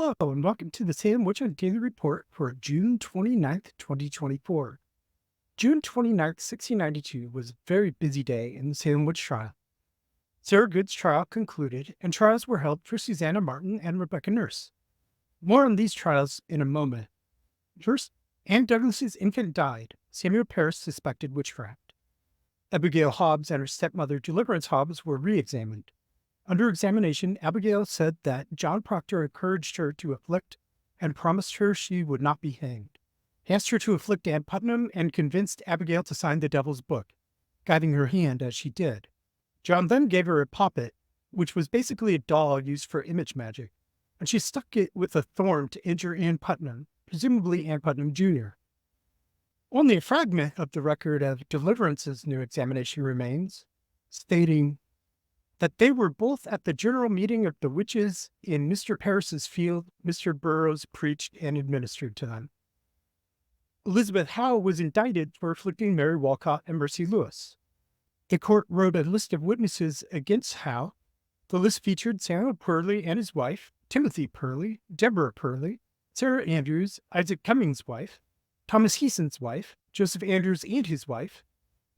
Hello, and welcome to the Salem Witch-Hunt Daily Report for June 29th, 2024. June 29th, 1692 was a very busy day in the Salem Witch Trial. Sarah Good's trial concluded, and trials were held for Susannah Martin and Rebecca Nurse. More on these trials in a moment. First, Anne Douglas's infant died. Samuel Parris suspected witchcraft. Abigail Hobbs and her stepmother Deliverance Hobbs were re-examined. Under examination, Abigail said that John Proctor encouraged her to afflict and promised her she would not be hanged. He asked her to afflict Ann Putnam and convinced Abigail to sign the devil's book, guiding her hand as she did. John then gave her a poppet, which was basically a doll used for image magic, and she stuck it with a thorn to injure Ann Putnam, presumably Ann Putnam Jr. Only a fragment of the record of Deliverance's new examination remains, stating that they were both at the general meeting of the witches in Mr. Parris's field. Mr. Burroughs preached and administered to them. Elizabeth Howe was indicted for afflicting Mary Walcott and Mercy Lewis. The court wrote a list of witnesses against Howe. The list featured Samuel Purley and his wife, Timothy Purley, Deborah Purley, Sarah Andrews, Isaac Cummings' wife, Thomas Heason's wife, Joseph Andrews and his wife,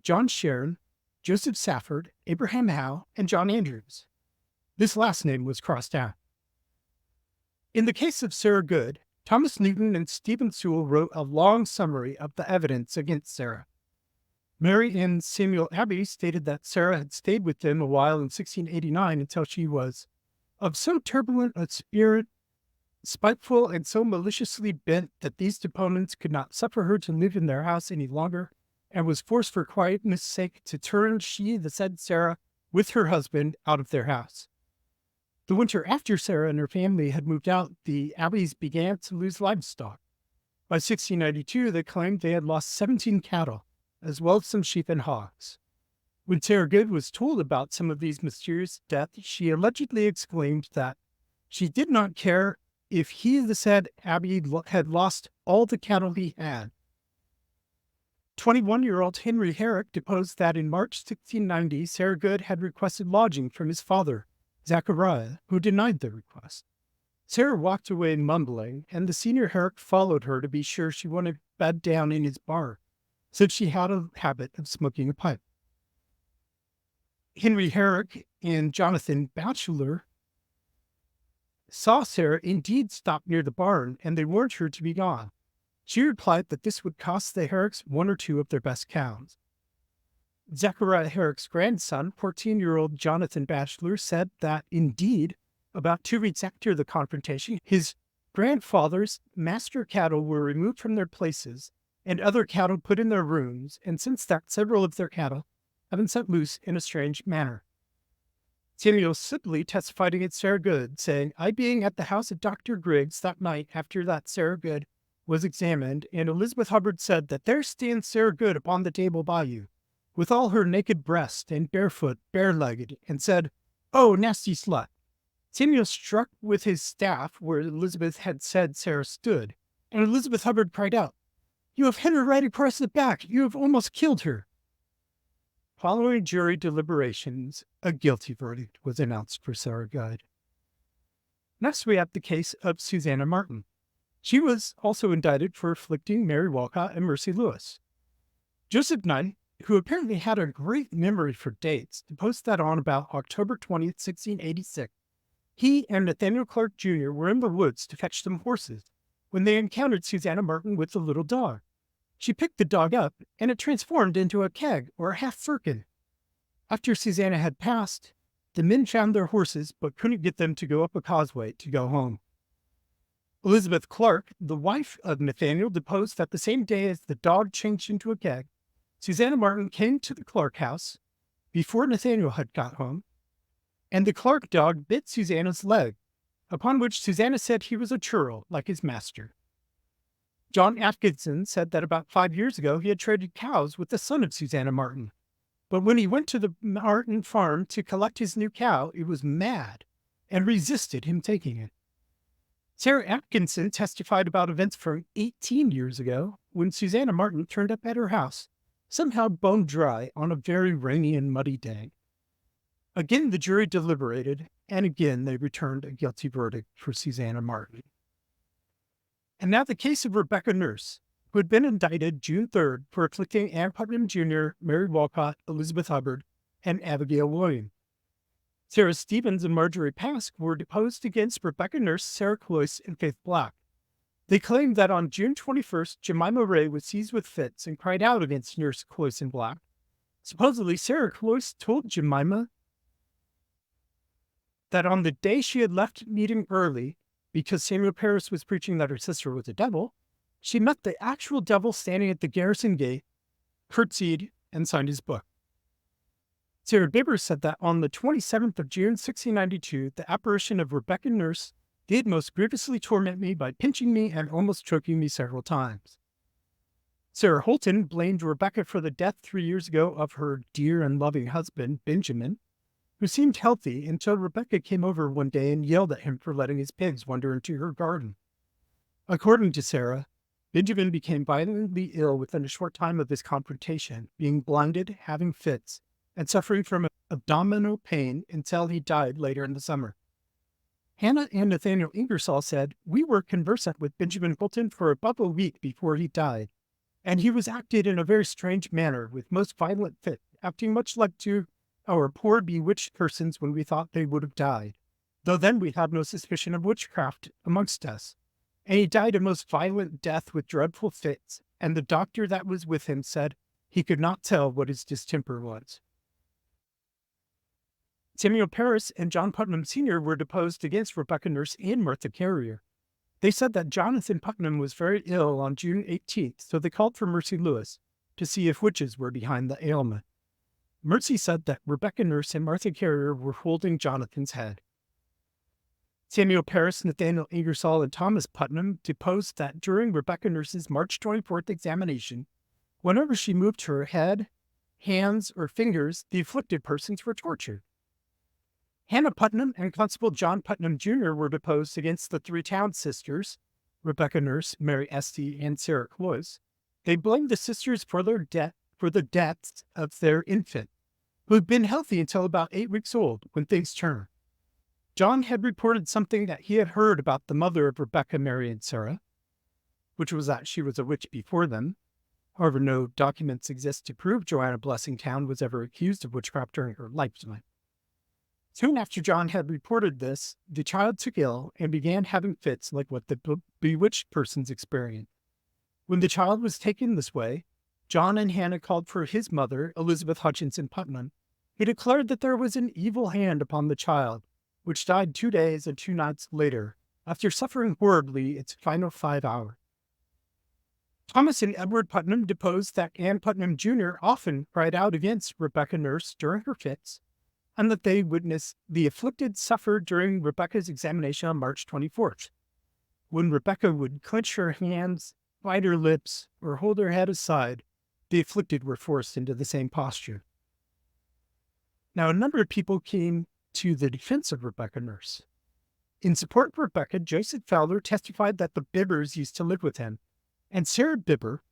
John Sharon, Joseph Safford, Abraham Howe, and John Andrews. This last name was crossed out. In the case of Sarah Good, Thomas Newton and Stephen Sewell wrote a long summary of the evidence against Sarah. Mary and Samuel Abbey stated that Sarah had stayed with them a while in 1689 until she was of so turbulent a spirit, spiteful and so maliciously bent that these deponents could not suffer her to live in their house any longer, and was forced for quietness' sake to turn she, the said Sarah, with her husband out of their house. The winter after Sarah and her family had moved out, the Abbeys began to lose livestock. By 1692, they claimed they had lost 17 cattle, as well as some sheep and hogs. When Sarah Good was told about some of these mysterious deaths, she allegedly exclaimed that she did not care if he, the said Abbey, had lost all the cattle he had. 21-year-old Henry Herrick deposed that in March 1690, Sarah Good had requested lodging from his father, Zachariah, who denied the request. Sarah walked away mumbling, and the senior Herrick followed her to be sure she wouldn't bed down in his bar, since she had a habit of smoking a pipe. Henry Herrick and Jonathan Batchelor saw Sarah indeed stop near the barn, and they warned her to be gone. She replied that this would cost the Herricks one or two of their best cows. Zachariah Herrick's grandson, 14-year-old Jonathan Batchelor, said that, indeed, about 2 weeks after the confrontation, his grandfather's master cattle were removed from their places and other cattle put in their rooms, and since that, several of their cattle have been set loose in a strange manner. Samuel Sibley testified against Sarah Good, saying, I being at the house of Dr. Griggs that night after that Sarah Good was examined, and Elizabeth Hubbard said that there stands Sarah Good upon the table by you, with all her naked breast, and barefoot, bare-legged, and said, Oh, nasty slut. Samuel struck with his staff where Elizabeth had said Sarah stood, and Elizabeth Hubbard cried out, You have hit her right across the back. You have almost killed her. Following jury deliberations, a guilty verdict was announced for Sarah Good. Next, we have the case of Susannah Martin. She was also indicted for afflicting Mary Walcott and Mercy Lewis. Joseph Knight, who apparently had a great memory for dates, deposed that on about October 20th, 1686, he and Nathaniel Clark Jr. were in the woods to fetch some horses when they encountered Susannah Martin with a little dog. She picked the dog up, and it transformed into a keg or a half-firkin. After Susannah had passed, the men found their horses but couldn't get them to go up a causeway to go home. Elizabeth Clark, the wife of Nathaniel, deposed that the same day as the dog changed into a keg, Susannah Martin came to the Clark house before Nathaniel had got home, and the Clark dog bit Susannah's leg, upon which Susannah said he was a churl like his master. John Atkinson said that about 5 years ago he had traded cows with the son of Susannah Martin, but when he went to the Martin farm to collect his new cow, it was mad and resisted him taking it. Sarah Atkinson testified about events from 18 years ago when Susannah Martin turned up at her house, somehow bone dry on a very rainy and muddy day. Again, the jury deliberated, and again they returned a guilty verdict for Susannah Martin. And now the case of Rebecca Nurse, who had been indicted June 3rd for afflicting Ann Putnam Jr., Mary Walcott, Elizabeth Hubbard, and Abigail Williams. Sarah Stevens and Marjorie Pask were deposed against Rebecca Nurse, Sarah Cloyce, and Faith Black. They claimed that on June 21st, Jemima Ray was seized with fits and cried out against Nurse Cloyce and Black. Supposedly, Sarah Cloyce told Jemima that on the day she had left meeting early, because Samuel Parris was preaching that her sister was a devil, she met the actual devil standing at the garrison gate, curtsied, and signed his book. Sarah Bibber said that on the 27th of June, 1692, the apparition of Rebecca Nurse did most grievously torment me by pinching me and almost choking me several times. Sarah Holton blamed Rebecca for the death 3 years ago of her dear and loving husband, Benjamin, who seemed healthy until Rebecca came over one day and yelled at him for letting his pigs wander into her garden. According to Sarah, Benjamin became violently ill within a short time of this confrontation, being blinded, having fits, and suffering from abdominal pain until he died later in the summer. Hannah and Nathaniel Ingersoll said, "We were conversant with Benjamin Holton for above a week before he died, and he was acted in a very strange manner, with most violent fit, acting much like to our poor bewitched persons when we thought they would have died, though then we had no suspicion of witchcraft amongst us. And he died a most violent death with dreadful fits, and the doctor that was with him said he could not tell what his distemper was." Samuel Parris and John Putnam Sr. were deposed against Rebecca Nurse and Martha Carrier. They said that Jonathan Putnam was very ill on June 18th, so they called for Mercy Lewis to see if witches were behind the ailment. Mercy said that Rebecca Nurse and Martha Carrier were holding Jonathan's head. Samuel Parris, Nathaniel Ingersoll, and Thomas Putnam deposed that during Rebecca Nurse's March 24th examination, whenever she moved her head, hands, or fingers, the afflicted persons were tortured. Hannah Putnam and Constable John Putnam Jr. were deposed against the three Town sisters, Rebecca Nurse, Mary Esty, and Sarah Cloyce. They blamed the sisters for the deaths of their infant, who had been healthy until about 8 weeks old when things turned. John had reported something that he had heard about the mother of Rebecca, Mary, and Sarah, which was that she was a witch before them. However, no documents exist to prove Joanna Blessingtown was ever accused of witchcraft during her lifetime. Soon after John had reported this, the child took ill and began having fits like what the bewitched persons experienced. When the child was taken this way, John and Hannah called for his mother, Elizabeth Hutchinson Putnam. He declared that there was an evil hand upon the child, which died 2 days and 2 nights later, after suffering horribly its final 5 hours. Thomas and Edward Putnam deposed that Ann Putnam Jr. often cried out against Rebecca Nurse during her fits, and that they witnessed the afflicted suffer during Rebecca's examination on March 24th. When Rebecca would clench her hands, bite her lips, or hold her head aside, the afflicted were forced into the same posture. Now, a number of people came to the defense of Rebecca Nurse. In support of Rebecca, Joseph Fowler testified that the Bibbers used to live with him, and Sarah Bibber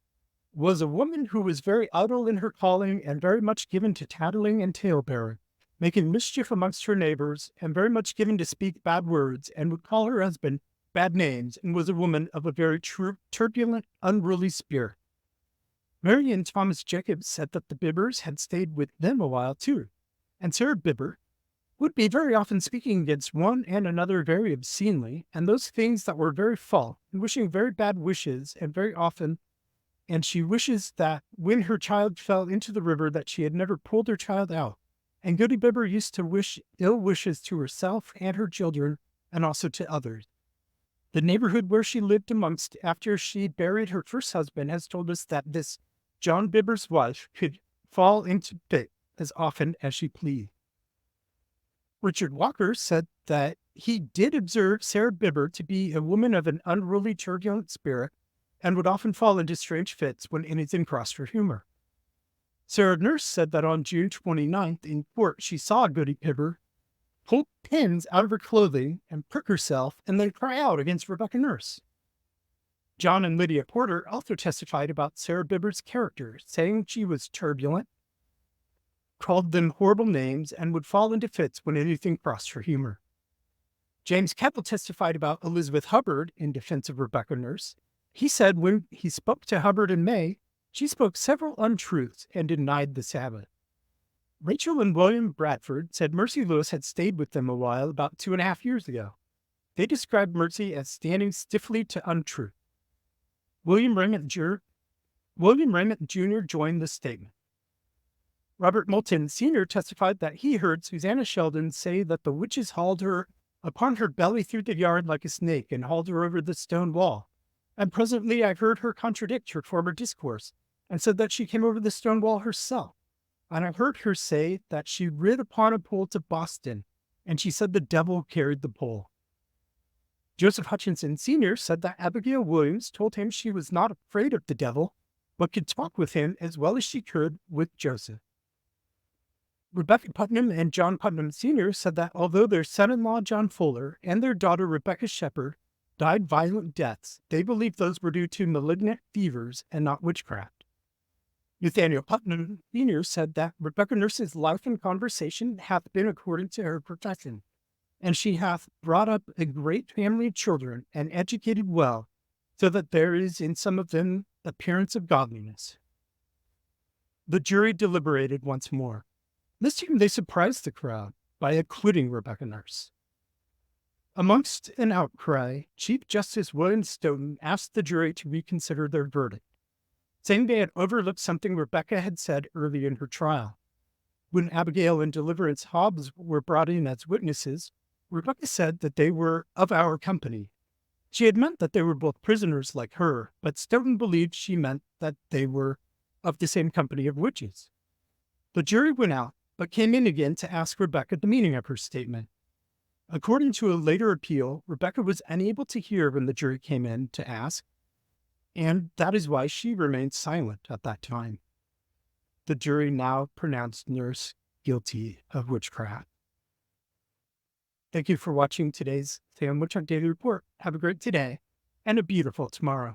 was a woman who was very idle in her calling and very much given to tattling and talebearing, making mischief amongst her neighbors, and very much given to speak bad words, and would call her husband bad names, and was a woman of a very turbulent, unruly spirit. Mary and Thomas Jacobs said that the Bibbers had stayed with them a while too, and Sarah Bibber would be very often speaking against one and another very obscenely, and those things that were very false, and wishing very bad wishes, and very often, and she wishes that when her child fell into the river that she had never pulled her child out. And Goody Bibber used to wish ill wishes to herself and her children, and also to others. The neighborhood where she lived amongst after she buried her first husband has told us that this John Bibber's wife could fall into fit as often as she pleased. Richard Walker said that he did observe Sarah Bibber to be a woman of an unruly, turbulent spirit, and would often fall into strange fits when anything crossed her humor. Sarah Nurse said that on June 29th in court, she saw Goody Bibber pull pins out of her clothing and prick herself and then cry out against Rebecca Nurse. John and Lydia Porter also testified about Sarah Bibber's character, saying she was turbulent, called them horrible names, and would fall into fits when anything crossed her humor. James Keppel testified about Elizabeth Hubbard in defense of Rebecca Nurse. He said when he spoke to Hubbard in May, she spoke several untruths and denied the Sabbath. Rachel and William Bradford said Mercy Lewis had stayed with them a while about 2.5 years ago. They described Mercy as standing stiffly to untruth. William Raymond Jr. joined the statement. Robert Moulton Sr. testified that he heard Susannah Sheldon say that the witches hauled her upon her belly through the yard like a snake and hauled her over the stone wall. And presently I heard her contradict her former discourse and said that she came over the stone wall herself. And I heard her say that she rid upon a pole to Boston, and she said the devil carried the pole. Joseph Hutchinson Sr. said that Abigail Williams told him she was not afraid of the devil, but could talk with him as well as she could with Joseph. Rebecca Putnam and John Putnam Sr. said that although their son-in-law John Fuller and their daughter Rebecca Shepherd died violent deaths, they believed those were due to malignant fevers and not witchcraft. Nathaniel Putnam Sr. said that Rebecca Nurse's life and conversation hath been according to her profession, and she hath brought up a great family of children and educated well, so that there is in some of them appearance of godliness. The jury deliberated once more. This time they surprised the crowd by acquitting Rebecca Nurse. Amongst an outcry, Chief Justice William Stoughton asked the jury to reconsider their verdict, saying they had overlooked something Rebecca had said early in her trial. When Abigail and Deliverance Hobbs were brought in as witnesses, Rebecca said that they were of our company. She had meant that they were both prisoners like her, but Stoughton believed she meant that they were of the same company of witches. The jury went out, but came in again to ask Rebecca the meaning of her statement. According to a later appeal, Rebecca was unable to hear when the jury came in to ask, and that is why she remained silent at that time. The jury now pronounced Nurse guilty of witchcraft. Thank you for watching today's Salem Witch-Hunt Daily Report. Have a great today and a beautiful tomorrow.